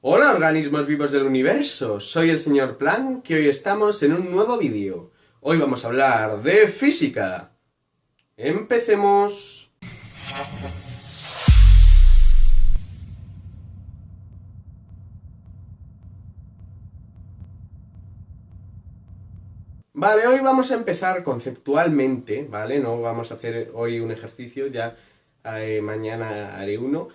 Hola organismos vivos del universo, soy el señor Planck y hoy estamos en un nuevo vídeo. Hoy vamos a hablar de física. ¡Empecemos! Vale, hoy vamos a empezar conceptualmente, ¿vale? No vamos a hacer hoy un ejercicio, ya mañana haré uno.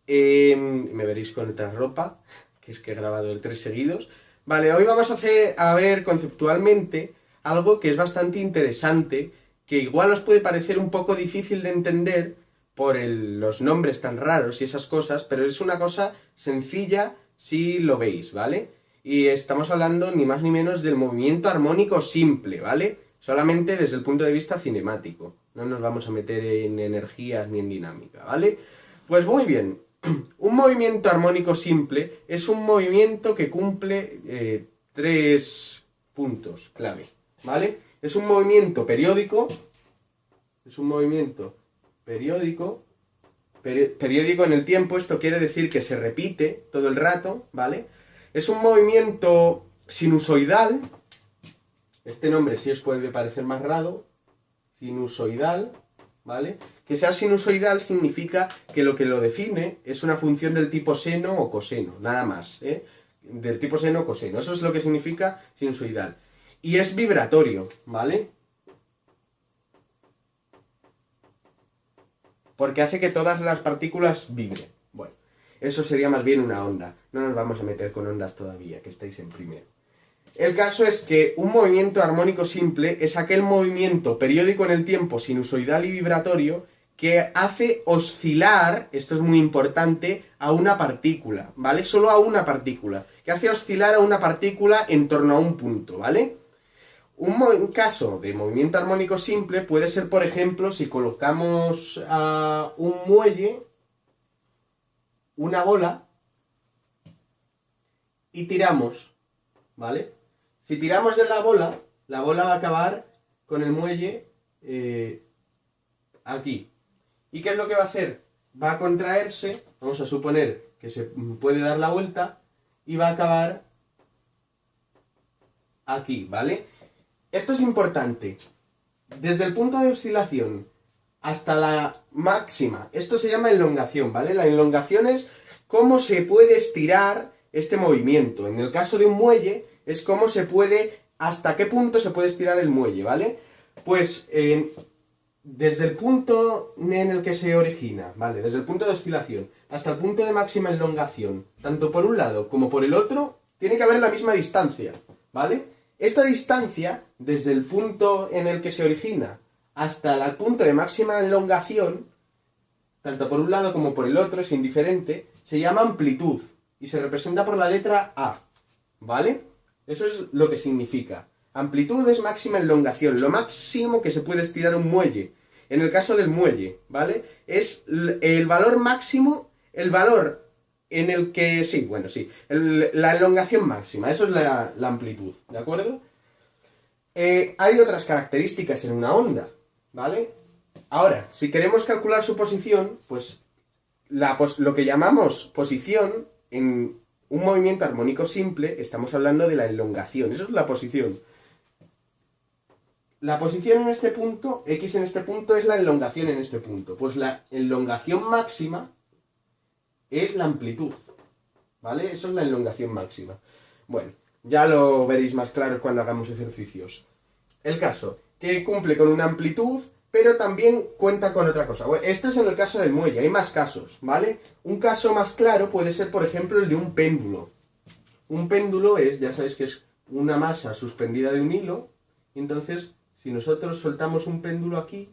Me veréis con otra ropa, que es que he grabado el 3 seguidos. Vale, hoy vamos a ver conceptualmente algo que es bastante interesante, que igual os puede parecer un poco difícil de entender por los nombres tan raros y esas cosas, pero es una cosa sencilla si lo veis, ¿vale? Y estamos hablando ni más ni menos del movimiento armónico simple, ¿vale? Solamente desde el punto de vista cinemático. No nos vamos a meter en energías ni en dinámica, ¿vale? Pues muy bien. Un movimiento armónico simple es un movimiento que cumple 3 puntos clave, ¿vale? Es un movimiento periódico. Es un movimiento periódico. Periódico en el tiempo, esto quiere decir que se repite todo el rato, ¿vale? Es un movimiento sinusoidal. Este nombre sí os puede parecer más raro. Sinusoidal, ¿vale? Que sea sinusoidal significa que lo define es una función del tipo seno o coseno, nada más, ¿eh? Del tipo seno o coseno. Eso es lo que significa sinusoidal. Y es vibratorio, ¿vale? Porque hace que todas las partículas vibren. Bueno, eso sería más bien una onda. No nos vamos a meter con ondas todavía, que estáis en primero. El caso es que un movimiento armónico simple es aquel movimiento periódico en el tiempo, sinusoidal y vibratorio, que hace oscilar, esto es muy importante, a una partícula, ¿vale? Solo a una partícula, que hace oscilar a una partícula en torno a un punto, ¿vale? Un caso de movimiento armónico simple puede ser, por ejemplo, si colocamos a un muelle, una bola, y tiramos, ¿vale? Si tiramos de la bola va a acabar con el muelle aquí. ¿Y qué es lo que va a hacer? Va a contraerse, vamos a suponer que se puede dar la vuelta, y va a acabar aquí, ¿vale? Esto es importante. Desde el punto de oscilación hasta la máxima, esto se llama elongación, ¿vale? La elongación es cómo se puede estirar este movimiento. En el caso de un muelle, es cómo se puede, hasta qué punto se puede estirar el muelle, ¿vale? Pues desde el punto en el que se origina, ¿vale? Desde el punto de oscilación hasta el punto de máxima elongación, tanto por un lado como por el otro, tiene que haber la misma distancia, ¿vale? Esta distancia, desde el punto en el que se origina hasta el punto de máxima elongación, tanto por un lado como por el otro, es indiferente, se llama amplitud y se representa por la letra A, ¿vale? Eso es lo que significa. Amplitud es máxima elongación, lo máximo que se puede estirar un muelle. En el caso del muelle, ¿vale? Es el valor máximo, el valor en el que... Sí, bueno, sí. La elongación máxima, eso es la amplitud, ¿de acuerdo? Hay otras características en una onda, ¿vale? Ahora, si queremos calcular su posición, pues lo que llamamos posición en un movimiento armónico simple, estamos hablando de la elongación. Eso es la posición. La posición en este punto, x en este punto, es la elongación en este punto. Pues la elongación máxima es la amplitud, ¿vale? Eso es la elongación máxima. Bueno, ya lo veréis más claro cuando hagamos ejercicios. El caso, que cumple con una amplitud, pero también cuenta con otra cosa. Bueno, esto es en el caso del muelle, hay más casos, ¿vale? Un caso más claro puede ser, por ejemplo, el de un péndulo. Un péndulo es, ya sabéis que es una masa suspendida de un hilo, y entonces, si nosotros soltamos un péndulo aquí,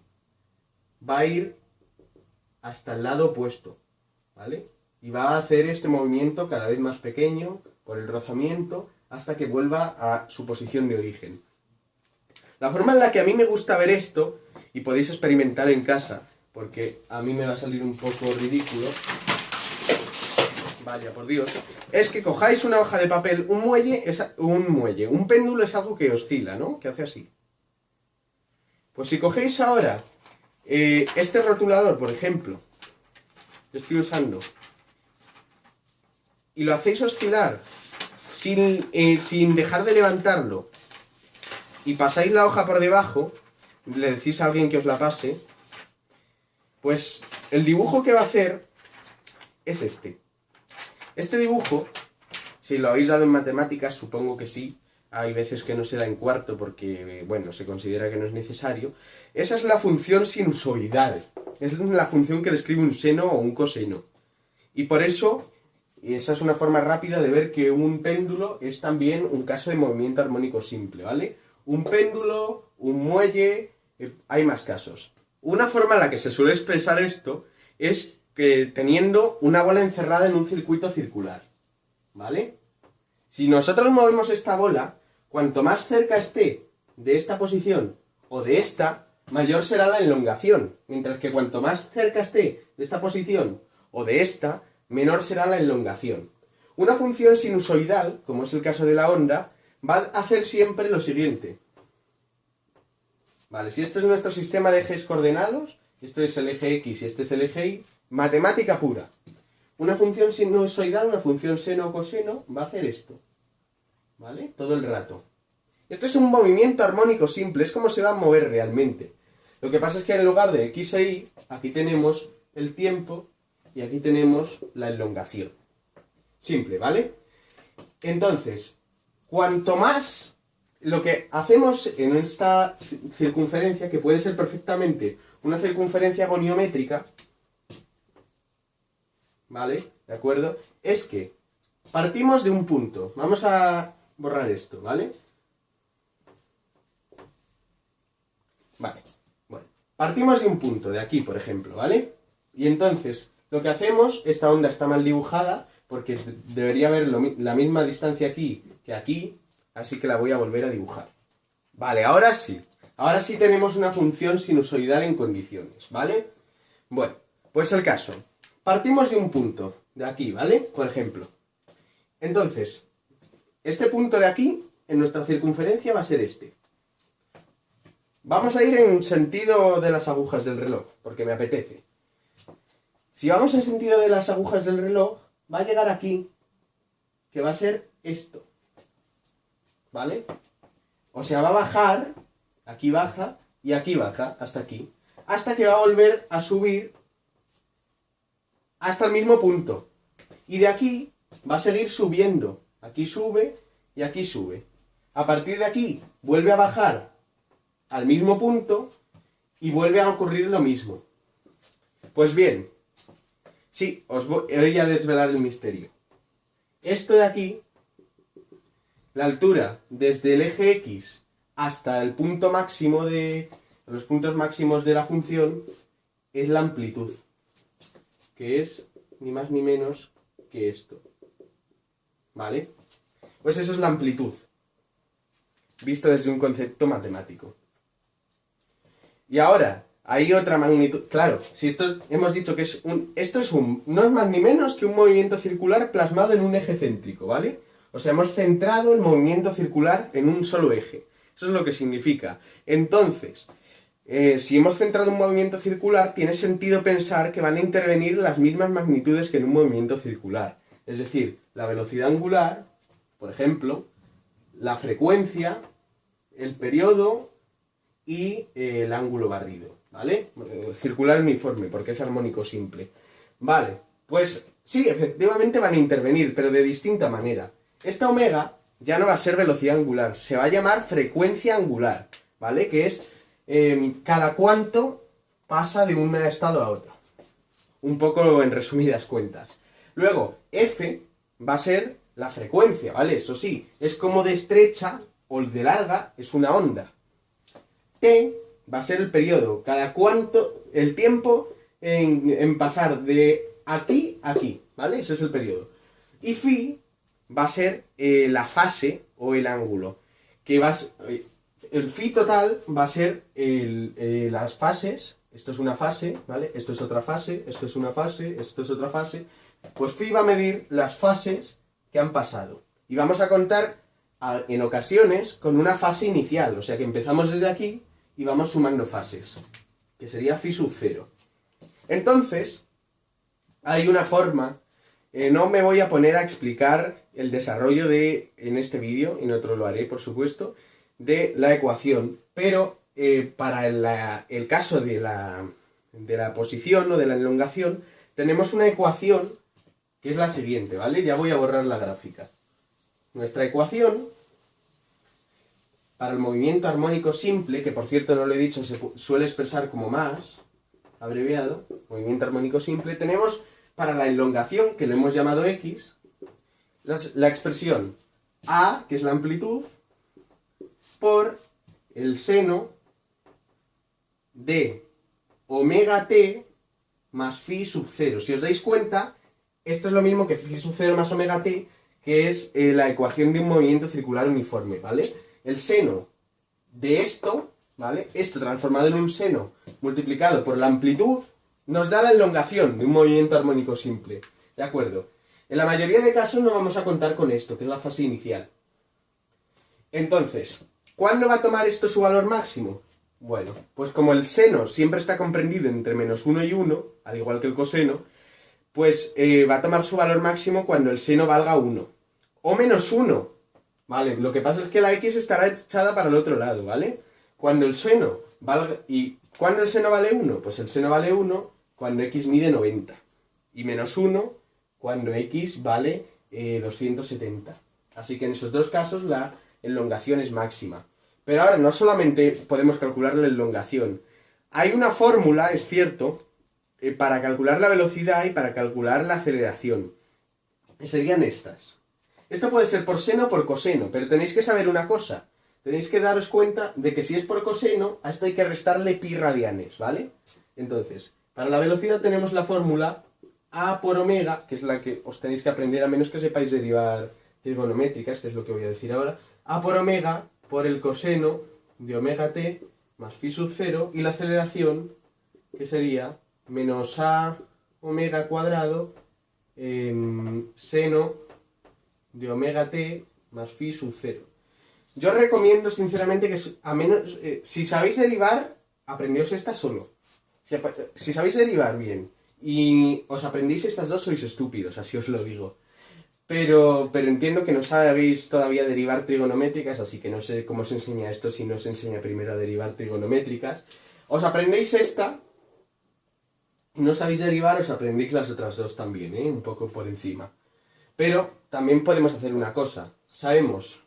va a ir hasta el lado opuesto, ¿vale? Y va a hacer este movimiento cada vez más pequeño, por el rozamiento, hasta que vuelva a su posición de origen. La forma en la que a mí me gusta ver esto, y podéis experimentar en casa, porque a mí me va a salir un poco ridículo, vaya por Dios, es que cojáis una hoja de papel, un péndulo es algo que oscila, ¿no? Que hace así. Pues si cogéis ahora este rotulador, por ejemplo, que estoy usando, y lo hacéis oscilar sin dejar de levantarlo, y pasáis la hoja por debajo, le decís a alguien que os la pase, pues el dibujo que va a hacer es este. Este dibujo, si lo habéis dado en matemáticas, supongo que sí, hay veces que no se da en cuarto porque, bueno, se considera que no es necesario. Esa es la función sinusoidal, es la función que describe un seno o un coseno. Y por eso, esa es una forma rápida de ver que un péndulo es también un caso de movimiento armónico simple, ¿vale? Un péndulo, un muelle, hay más casos. Una forma en la que se suele expresar esto es que teniendo una bola encerrada en un circuito circular, ¿vale? Si nosotros movemos esta bola, cuanto más cerca esté de esta posición o de esta, mayor será la elongación, mientras que cuanto más cerca esté de esta posición o de esta, menor será la elongación. Una función sinusoidal, como es el caso de la onda, va a hacer siempre lo siguiente. Vale, si esto es nuestro sistema de ejes coordenados, esto es el eje X y este es el eje Y, matemática pura. Una función sinusoidal, una función seno o coseno, va a hacer esto. ¿Vale? Todo el rato. Esto es un movimiento armónico simple, es como se va a mover realmente. Lo que pasa es que en lugar de X e Y, aquí tenemos el tiempo y aquí tenemos la elongación. Simple, ¿vale? Entonces, cuanto más lo que hacemos en esta circunferencia, que puede ser perfectamente una circunferencia goniométrica, ¿vale? ¿De acuerdo? Es que partimos de un punto. Vamos a borrar esto, ¿vale? Vale, bueno. Partimos de un punto, de aquí, por ejemplo, ¿vale? Y entonces, lo que hacemos, esta onda está mal dibujada, porque debería haber la misma distancia aquí que aquí, así que la voy a volver a dibujar. Vale, ahora sí. Ahora sí tenemos una función sinusoidal en condiciones, ¿vale? Bueno, pues el caso. Partimos de un punto, de aquí, ¿vale? Por ejemplo. Entonces, este punto de aquí, en nuestra circunferencia, va a ser este. Vamos a ir en sentido de las agujas del reloj, porque me apetece. Si vamos en sentido de las agujas del reloj, va a llegar aquí, que va a ser esto. ¿Vale? O sea, va a bajar, aquí baja, y aquí baja, hasta aquí. Hasta que va a volver a subir hasta el mismo punto. Y de aquí va a seguir subiendo. Aquí sube y aquí sube. A partir de aquí vuelve a bajar al mismo punto y vuelve a ocurrir lo mismo. Pues bien, sí, os voy a desvelar el misterio. Esto de aquí, la altura desde el eje X hasta el punto máximo los puntos máximos de la función, es la amplitud, que es ni más ni menos que esto. ¿Vale? Pues eso es la amplitud, visto desde un concepto matemático. Y ahora, hay otra magnitud. Claro, si hemos dicho que no es más ni menos que un movimiento circular plasmado en un eje céntrico, ¿vale? O sea, hemos centrado el movimiento circular en un solo eje. Eso es lo que significa. Entonces, si hemos centrado un movimiento circular, tiene sentido pensar que van a intervenir las mismas magnitudes que en un movimiento circular. Es decir, la velocidad angular, por ejemplo, la frecuencia, el periodo y el ángulo barrido, ¿vale? Circular uniforme, porque es armónico simple. Vale, pues sí, efectivamente van a intervenir, pero de distinta manera. Esta omega ya no va a ser velocidad angular, se va a llamar frecuencia angular, ¿vale? Que es cada cuánto pasa de un estado a otro. Un poco en resumidas cuentas. Luego, F va a ser la frecuencia, ¿vale? Eso sí, es como de estrecha o de larga es una onda. T va a ser el periodo, cada cuánto, el tiempo en pasar de aquí a aquí, ¿vale? Ese es el periodo. Y phi va a ser la fase o el ángulo, que el phi total va a ser las fases. Esto es una fase, ¿vale? Esto es otra fase, esto es una fase, esto es otra fase. Pues phi va a medir las fases que han pasado. Y vamos a contar en ocasiones con una fase inicial, o sea que empezamos desde aquí y vamos sumando fases, que sería phi sub 0. Entonces, hay una forma No me voy a poner a explicar el desarrollo en este vídeo, en otro lo haré, por supuesto, de la ecuación, pero para el caso de la posición o de la elongación, tenemos una ecuación que es la siguiente, ¿vale? Ya voy a borrar la gráfica. Nuestra ecuación, para el movimiento armónico simple, que por cierto no lo he dicho, se suele expresar como más, abreviado, movimiento armónico simple, tenemos para la elongación, que lo hemos llamado X, la expresión A, que es la amplitud, por el seno de omega t más phi sub 0. Si os dais cuenta, esto es lo mismo que phi sub 0 más omega t, que es la ecuación de un movimiento circular uniforme, ¿vale? El seno de esto, ¿vale? Esto transformado en un seno multiplicado por la amplitud, nos da la elongación de un movimiento armónico simple, ¿de acuerdo? En la mayoría de casos no vamos a contar con esto, que es la fase inicial. Entonces, ¿cuándo va a tomar esto su valor máximo? Bueno, pues como el seno siempre está comprendido entre menos 1 y 1, al igual que el coseno, pues va a tomar su valor máximo cuando el seno valga 1. O menos 1, ¿vale? Lo que pasa es que la X estará echada para el otro lado, ¿vale? Cuando el seno valga... ¿Y cuándo el seno vale 1? Pues el seno vale 1 cuando X mide 90. Y menos 1 cuando X vale 270. Así que en esos dos casos la elongación es máxima. Pero ahora no solamente podemos calcular la elongación. Hay una fórmula, es cierto, para calcular la velocidad y para calcular la aceleración. Y serían estas. Esto puede ser por seno o por coseno, pero tenéis que saber una cosa. Tenéis que daros cuenta de que si es por coseno, a esto hay que restarle pi radianes, ¿vale? Entonces, para la velocidad tenemos la fórmula A por omega, que es la que os tenéis que aprender a menos que sepáis derivar trigonométricas, que es lo que voy a decir ahora. A por omega por el coseno de omega t más phi sub 0, y la aceleración, que sería menos a omega cuadrado seno de omega t más phi sub 0. Yo os recomiendo sinceramente que, a menos, si sabéis derivar, aprendéos esta solo. Si sabéis derivar bien y os aprendéis estas dos, sois estúpidos, así os lo digo. Pero entiendo que no sabéis todavía derivar trigonométricas, así que no sé cómo se enseña esto si no se enseña primero a derivar trigonométricas. Os aprendéis esta, y no sabéis derivar, os aprendéis las otras dos también, un poco por encima. Pero también podemos hacer una cosa, sabemos,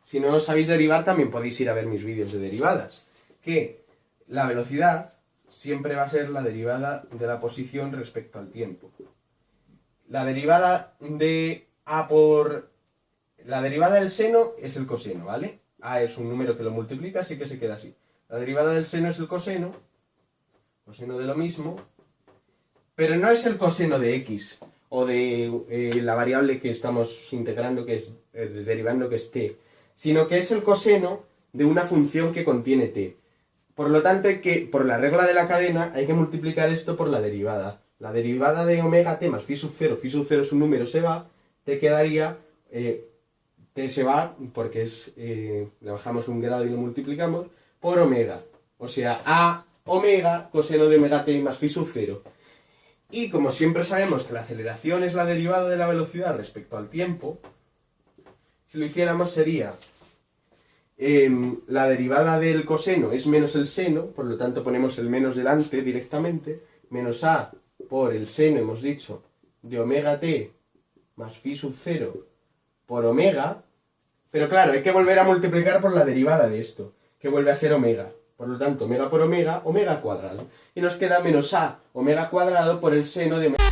si no sabéis derivar también podéis ir a ver mis vídeos de derivadas, que la velocidad siempre va a ser la derivada de la posición respecto al tiempo. La derivada de A por... La derivada del seno es el coseno, ¿vale? A es un número que lo multiplica, así que se queda así. La derivada del seno es el coseno de lo mismo, pero no es el coseno de X, o de la variable que estamos integrando, que es derivando, que es t, sino que es el coseno de una función que contiene t. Por lo tanto, por la regla de la cadena, hay que multiplicar esto por la derivada. La derivada de omega t más phi sub 0 es un número, se va, te quedaría, t se va, porque le bajamos un grado y lo multiplicamos, por omega. O sea, a omega coseno de omega t más phi sub 0. Y como siempre sabemos que la aceleración es la derivada de la velocidad respecto al tiempo, si lo hiciéramos sería... la derivada del coseno es menos el seno, por lo tanto ponemos el menos delante directamente, menos a por el seno, hemos dicho, de omega t más phi sub 0 por omega, pero claro, hay que volver a multiplicar por la derivada de esto, que vuelve a ser omega. Por lo tanto, omega por omega, omega al cuadrado. Y nos queda menos a omega cuadrado por el seno de omega.